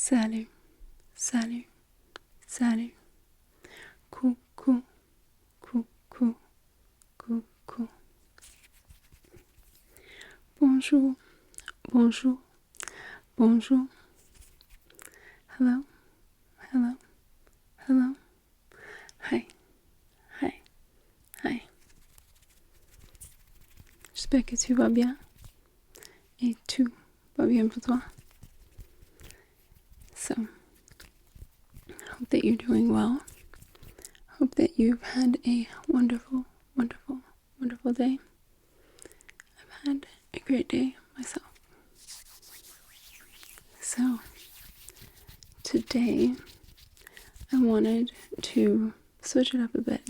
Salut, salut, salut. Coucou, coucou, coucou. Bonjour, bonjour, bonjour. Hello, hello, hello. Hi, hi, hi. J'espère que tu vas bien et tout va bien pour toi. So, hope that you're doing well. Hope that you've had a wonderful, wonderful, wonderful day. I've had a great day myself. So, today I wanted to switch it up a bit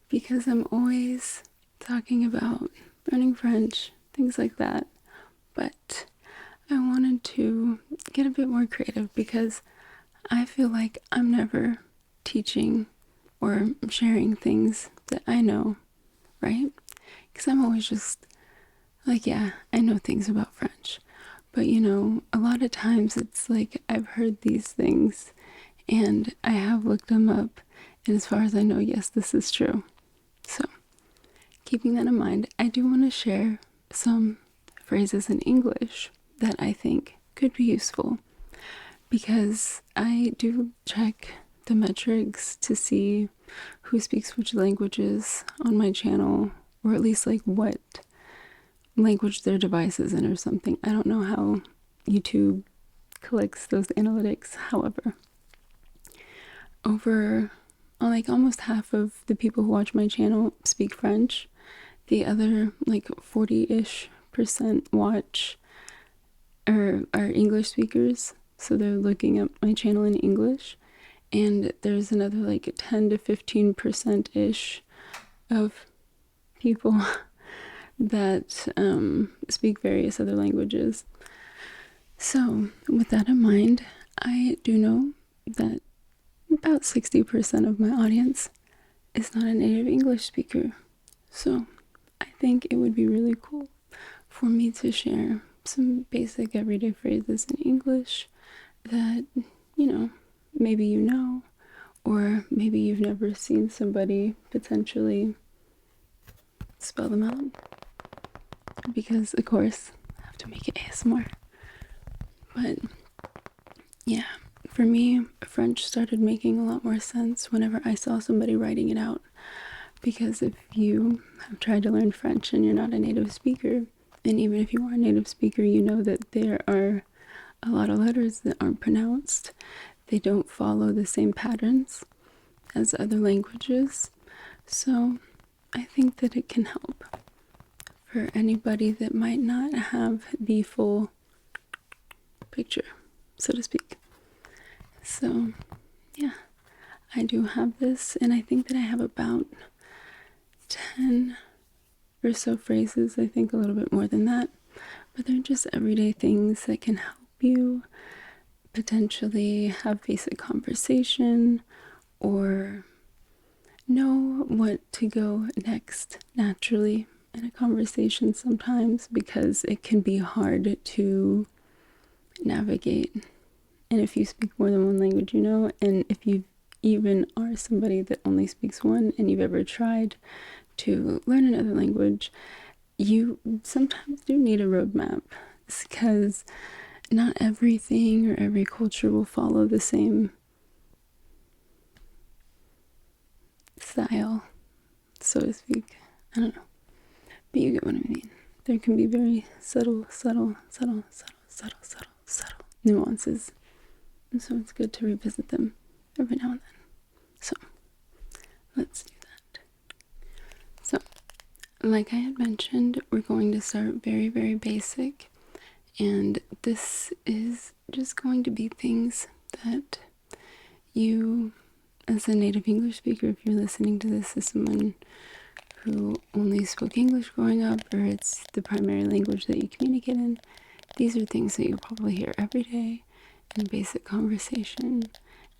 because I'm always talking about learning French, things like that, but I wanted to get a bit more creative because I feel like I'm never teaching or sharing things that I know, right? Because I'm always just like, yeah, I know things about French, but a lot of times it's like I've heard these things and I have looked them up, and as far as I know, yes, this is true. So, keeping that in mind, I do want to share some phrases in English that I think could be useful because I do check the metrics to see who speaks which languages on my channel, or at least like what language their device is in or something. I don't know how YouTube collects those analytics. However, over like almost half of the people who watch my channel speak French. The other like 40-ish% watch are English speakers, so they're looking at my channel in English. And there's another like 10 to 15% ish of people that speak various other languages. So with that in mind, I do know that about 60% of my audience is not a native English speaker. So I think it would be really cool for me to share some basic everyday phrases in English that, maybe or maybe you've never seen somebody potentially spell them out. Because, of course, I have to make it ASMR. But, yeah, for me, French started making a lot more sense whenever I saw somebody writing it out. Because if you have tried to learn French and you're not a native speaker, and even if you are a native speaker, you know that there are a lot of letters that aren't pronounced. They don't follow the same patterns as other languages. So I think that it can help for anybody that might not have the full picture, so to speak. So, yeah, I do have this, and I think that I have about 10 or so phrases, I think a little bit more than that, but they're just everyday things that can help you potentially have basic conversation or know what to go next naturally in a conversation sometimes, because it can be hard to navigate. And if you speak more than one language, and if you even are somebody that only speaks one and you've ever tried to learn another language, you sometimes do need a roadmap, because not everything or every culture will follow the same style, so to speak. I don't know, but you get what I mean. There can be very subtle nuances, and so it's good to revisit them every now and then. So let's do that. So, like I had mentioned, we're going to start very, very basic, and this is just going to be things that you, as a native English speaker, if you're listening to this as someone who only spoke English growing up, or it's the primary language that you communicate in, these are things that you probably hear every day in basic conversation.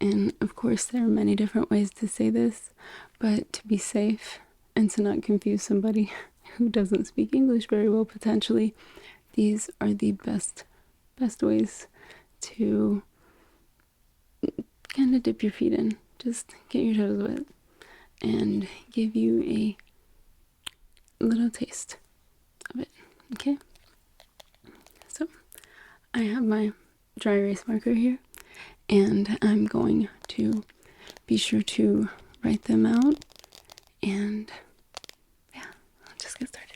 And of course, there are many different ways to say this, but to be safe and to not confuse somebody who doesn't speak English very well, potentially, these are the best ways to kind of dip your feet in. Just get your toes wet and give you a little taste of it. Okay? So I have my dry erase marker here, and I'm going to be sure to write them out, and yeah, I'll just get started.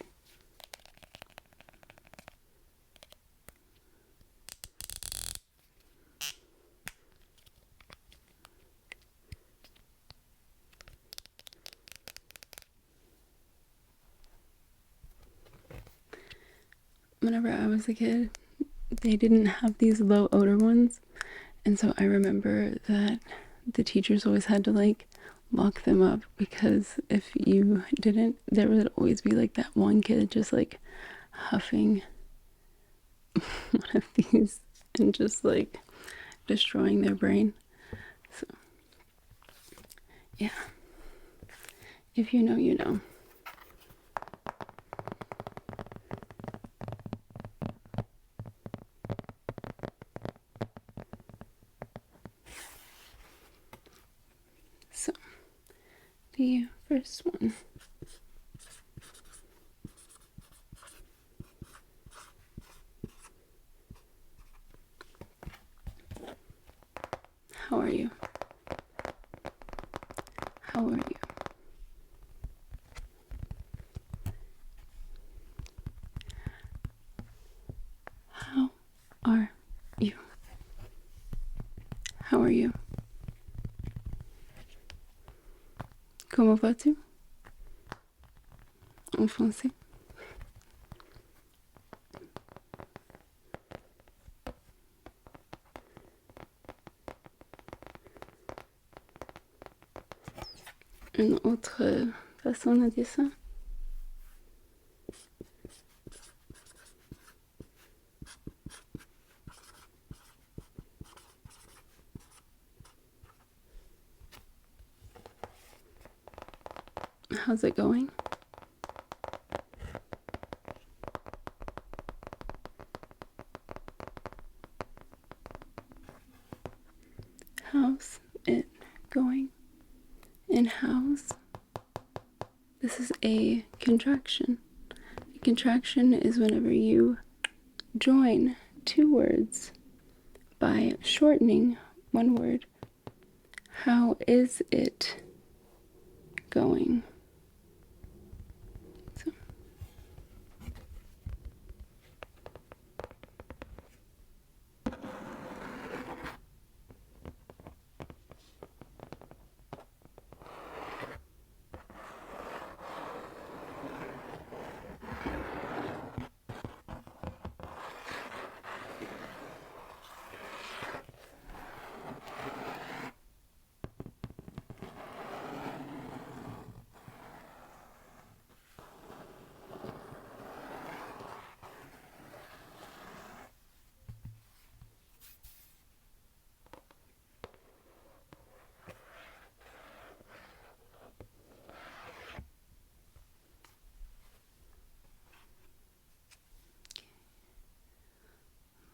Whenever I was a kid, they didn't have these low odor ones, and so I remember that the teachers always had to like lock them up, because if you didn't, there would always be like that one kid just like huffing one of these and just like destroying their brain. So yeah, if you know, you know. So the first one. How are you? How are you? How are you? How are you? Comment vas-tu? En français. Une autre façon de dire ça? How's it going? How's it going? And how's? This is a contraction. A contraction is whenever you join two words by shortening one word. How is it going? So.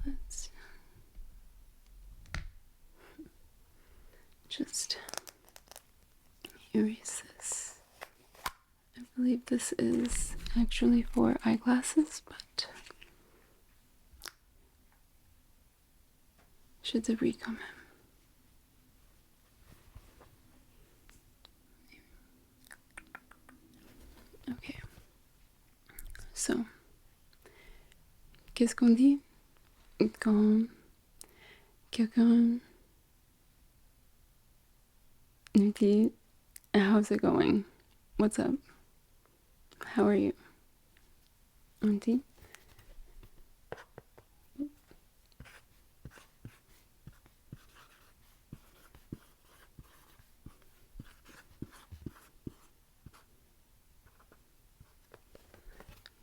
Let's just erase this. I believe this is actually for eyeglasses, but je devrais quand même. Okay. So, qu'est-ce qu'on dit quand quelqu'un nous dit how's it going? What's up? How are you? On dit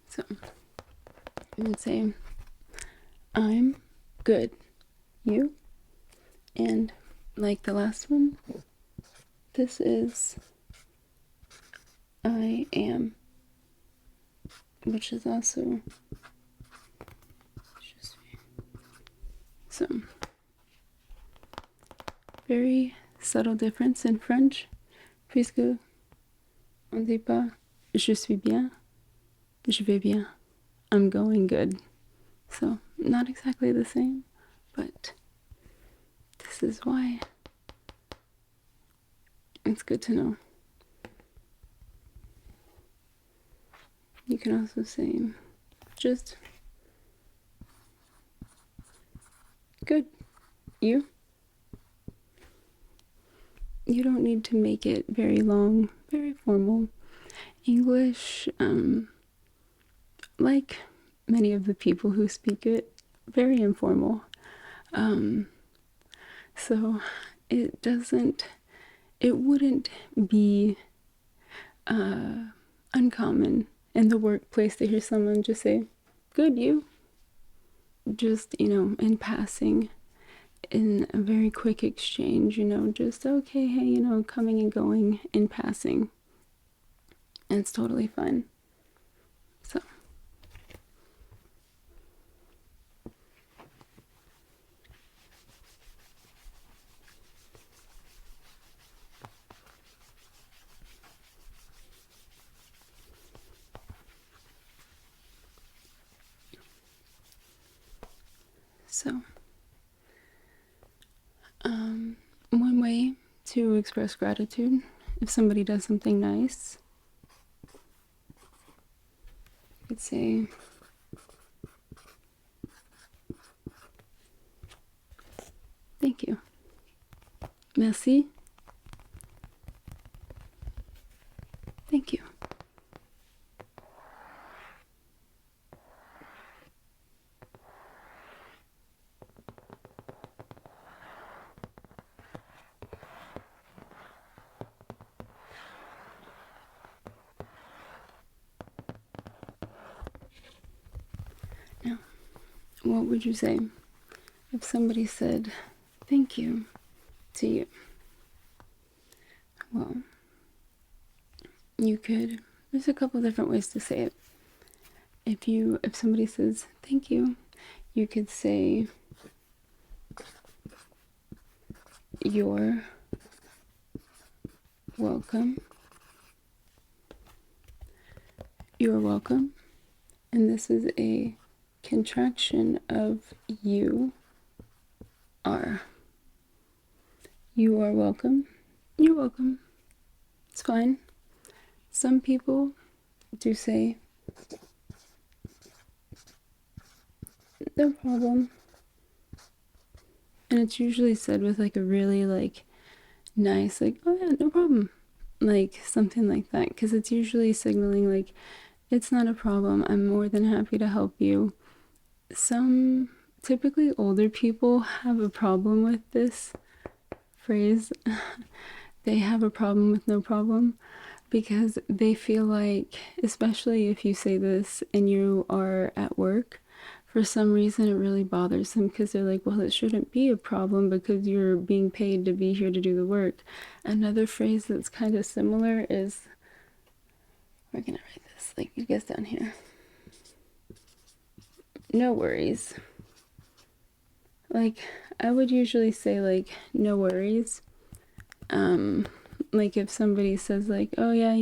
so you would say I'm good. You? And like the last one, this is I am, which is also so very subtle difference in French, puisque on dit pas je suis bien, je vais bien, I'm going good. So, not exactly the same, but this is why it's good to know. You can also say just good. You don't need to make it very long, very formal. English, like many of the people who speak it, very informal. So it wouldn't be uncommon in the workplace to hear someone just say, good, you. Just, in passing, in a very quick exchange, just, okay, hey, coming and going in passing. And it's totally fine. So. So, one way to express gratitude, if somebody does something nice, you could say, thank you. Merci. Thank you. Now, what would you say if somebody said thank you to you? Well, there's a couple different ways to say it. If somebody says thank you, you could say you're welcome. You're welcome. And this is a contraction of you are. You are welcome. You're welcome. It's fine. Some people do say no problem. And it's usually said with like a really like nice, like, oh yeah, no problem. Like something like that. Because it's usually signaling like, it's not a problem. I'm more than happy to help you. Some typically older people have a problem with this phrase. They have a problem with no problem because they feel like, especially if you say this and you are at work, for some reason it really bothers them because they're like, well, it shouldn't be a problem because you're being paid to be here to do the work. Another phrase that's kind of similar is, we're gonna write this, like you guys down here. No worries. Like, I would usually say like, no worries. Like if somebody says like, oh yeah,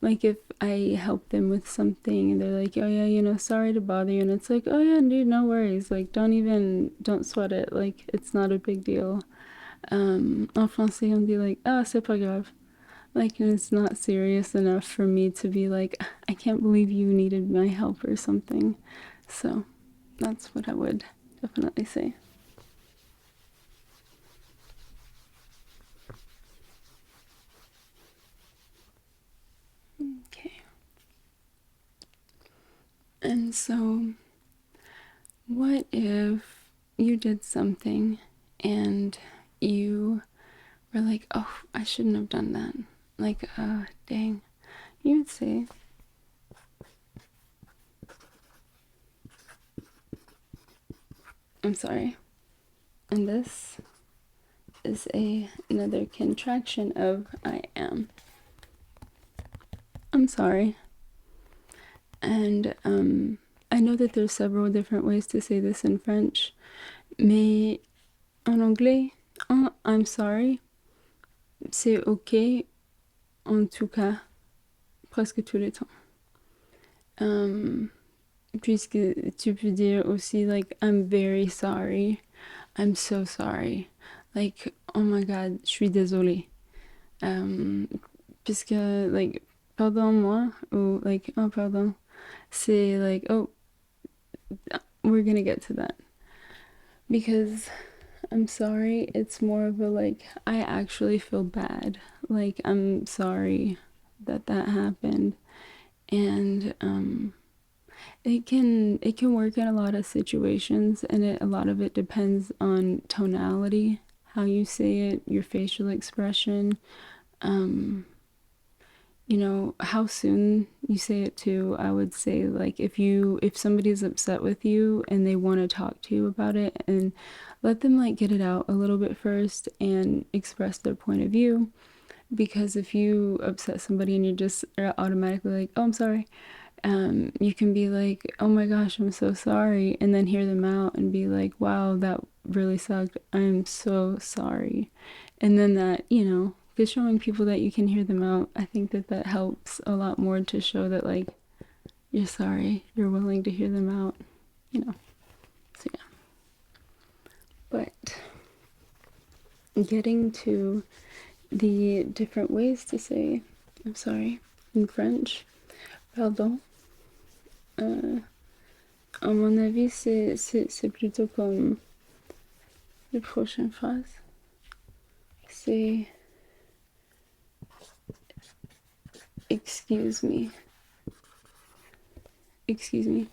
like if I help them with something and they're like, oh yeah, sorry to bother you, and it's like, oh yeah, dude, no worries, like don't sweat it, like it's not a big deal. En français on dit like, ah, c'est pas grave, like it's not serious enough for me to be like, I can't believe you needed my help or something. So that's what I would definitely say. Okay. And so, what if you did something and you were like, oh, I shouldn't have done that? Like, dang. You would say, I'm sorry. And this is another contraction of I am. I'm sorry. And I know that there's several different ways to say this in French. Mais En anglais, oh, I'm sorry, c'est ok, en tout cas, presque tous les temps. Puisque tu peux dire aussi, like, I'm very sorry, I'm so sorry. Like, oh my god, je suis désolée. Puisque, like, pardon-moi, ou, like, oh, pardon, c'est like, oh, we're gonna get to that. Because I'm sorry, it's more of a, like, I actually feel bad. Like, I'm sorry that that happened. And, it can work in a lot of situations, and a lot of it depends on tonality, how you say it, your facial expression, um, how soon you say it too. I would say, like, if somebody's upset with you and they want to talk to you about it, and let them, like, get it out a little bit first and express their point of view. Because if you upset somebody and you just are automatically like, oh, I'm sorry, you can be like, oh my gosh, I'm so sorry, and then hear them out and be like, wow, that really sucked, I'm so sorry. And then that, just showing people that you can hear them out, I think that that helps a lot more to show that, like, you're sorry, you're willing to hear them out, you know. So, yeah. But getting to the different ways to say I'm sorry in French, pardon. À mon avis, c'est plutôt comme les prochaines phrases. C'est excuse me. Excuse me.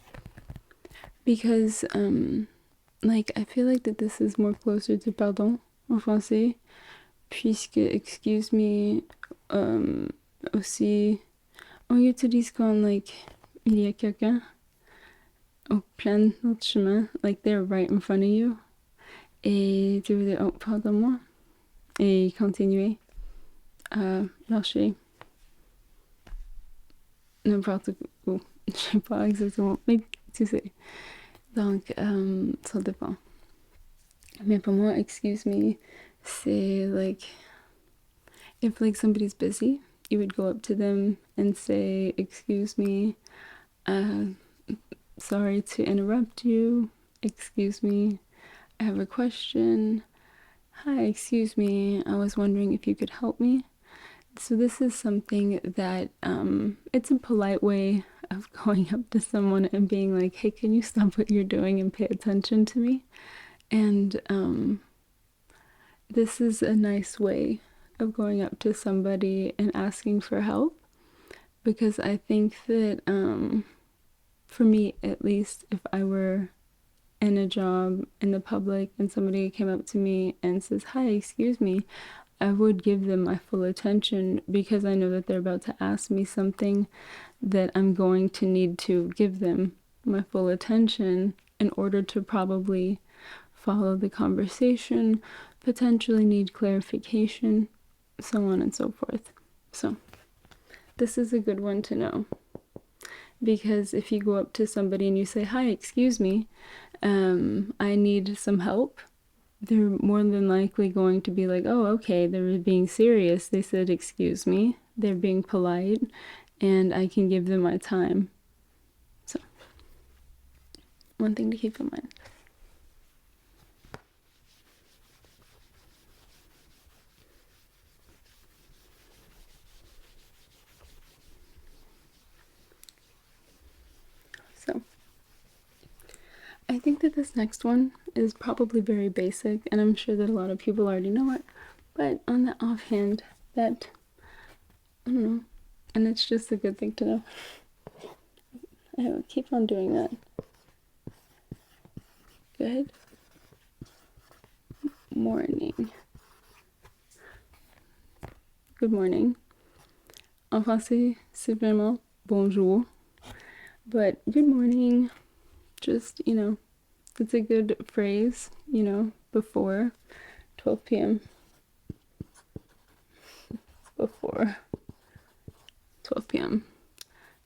Because, like, I feel like that this is more closer to pardon en français, puisque excuse me, aussi, on utilise quand, like, il y a quelqu'un au plein d'autres chemins, like, they're right in front of you, et tu veux dire, oh, pardonne-moi, et continuer à marcher n'importe où. Je sais pas exactement, mais tu sais. Donc, ça dépend. Mais pour moi, excuse me, c'est like, if, like, somebody's busy, you would go up to them and say, excuse me, uh, sorry to interrupt you, excuse me, I have a question, hi, excuse me, I was wondering if you could help me. So this is something that, it's a polite way of going up to someone and being like, hey, can you stop what you're doing and pay attention to me? And, this is a nice way of going up to somebody and asking for help, because I think that, for me at least, if I were in a job in the public and somebody came up to me and says, hi, excuse me, I would give them my full attention, because I know that they're about to ask me something that I'm going to need to give them my full attention in order to probably follow the conversation, potentially need clarification, so on and so forth. So, this is a good one to know. Because if you go up to somebody and you say, hi, excuse me, I need some help, they're more than likely going to be like, oh, okay, they're being serious. They said, excuse me. They're being polite, and I can give them my time. So, one thing to keep in mind. So, I think that this next one is probably very basic, and I'm sure that a lot of people already know it, but on the offhand, that, I don't know, and it's just a good thing to know. I will keep on doing that. Good morning. Good morning. En français, c'est vraiment bonjour. But good morning, just, it's a good phrase, before 12 p.m. Before 12 p.m.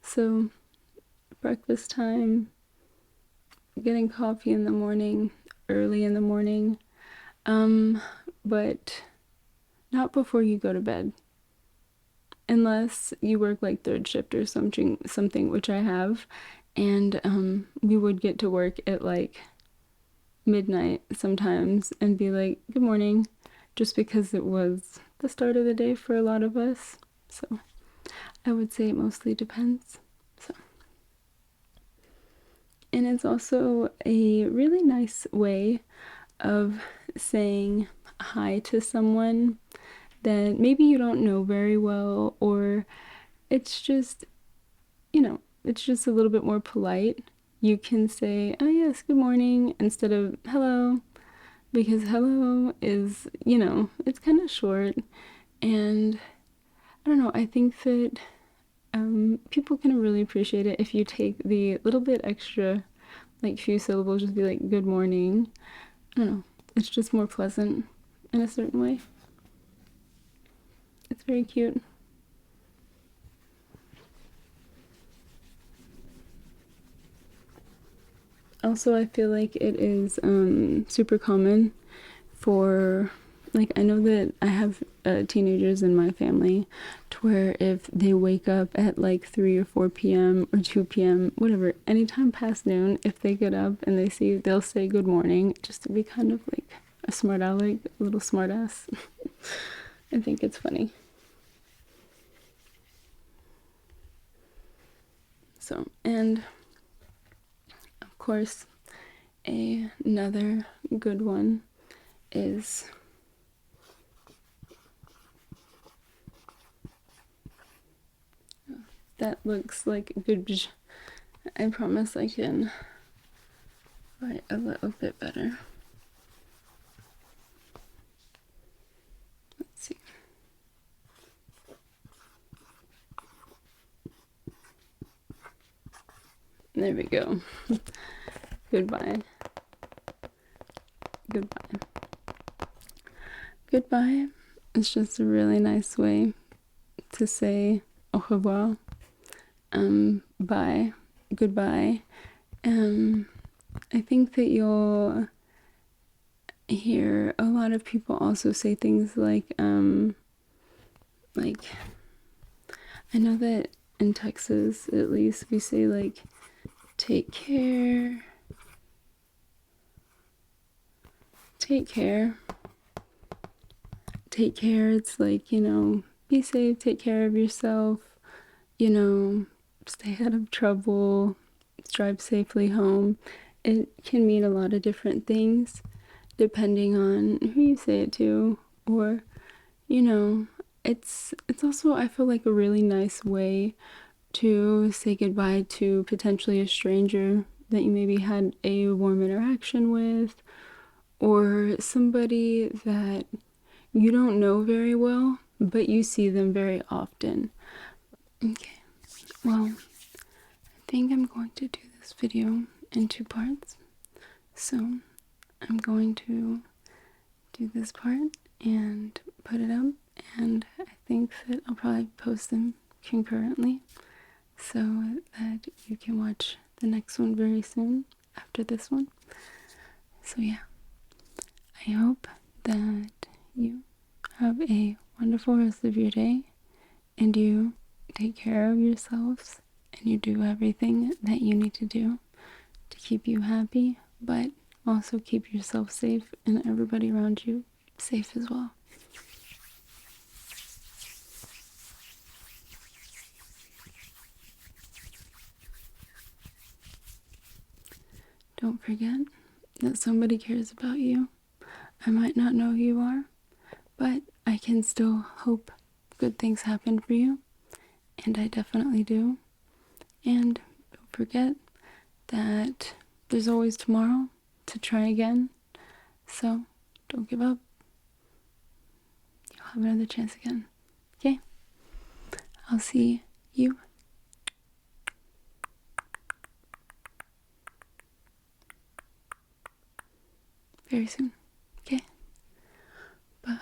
So, breakfast time, getting coffee in the morning, early in the morning, But not before you go to bed. Unless you work like third shift or something which I have, and we would get to work at like midnight sometimes and be like, good morning, just because it was the start of the day for a lot of us. So I would say it mostly depends. So, and it's also a really nice way of saying hi to someone that maybe you don't know very well, or it's just, it's just a little bit more polite. You can say, oh yes, good morning, instead of hello, because hello is, it's kind of short. And I don't know, I think that people can really appreciate it if you take the little bit extra, like few syllables, just be like, good morning. I don't know, it's just more pleasant in a certain way. It's very cute. Also, I feel like it is super common for, like, I know that I have teenagers in my family to where if they wake up at like 3 or 4 p.m. or 2 p.m., whatever, anytime past noon, if they get up and they see you, they'll say good morning, just to be kind of like a smart aleck, a little smart ass. I think it's funny. So, and of course, another good one is that looks like good. I promise I can write a little bit better. Let's see. There we go. Goodbye. Goodbye. Goodbye. It's just a really nice way to say au revoir. Bye. Goodbye. I think that you'll hear a lot of people also say things like I know that in Texas, at least, we say like, take care. Take care. Take care. It's like, be safe, take care of yourself, stay out of trouble, drive safely home. It can mean a lot of different things depending on who you say it to, or, it's also, I feel like, a really nice way to say goodbye to potentially a stranger that you maybe had a warm interaction with, or somebody that you don't know very well, but you see them very often. Okay, well, I think I'm going to do this video in 2 parts. So I'm going to do this part and put it up, and I think that I'll probably post them concurrently so that you can watch the next one very soon after this one. So yeah, I hope that you have a wonderful rest of your day, and you take care of yourselves, and you do everything that you need to do to keep you happy, but also keep yourself safe and everybody around you safe as well. Don't forget that somebody cares about you. I might not know who you are, but I can still hope good things happen for you, and I definitely do. And don't forget that there's always tomorrow to try again, so don't give up. You'll have another chance again. Okay? I'll see you very soon. Okay? Bye.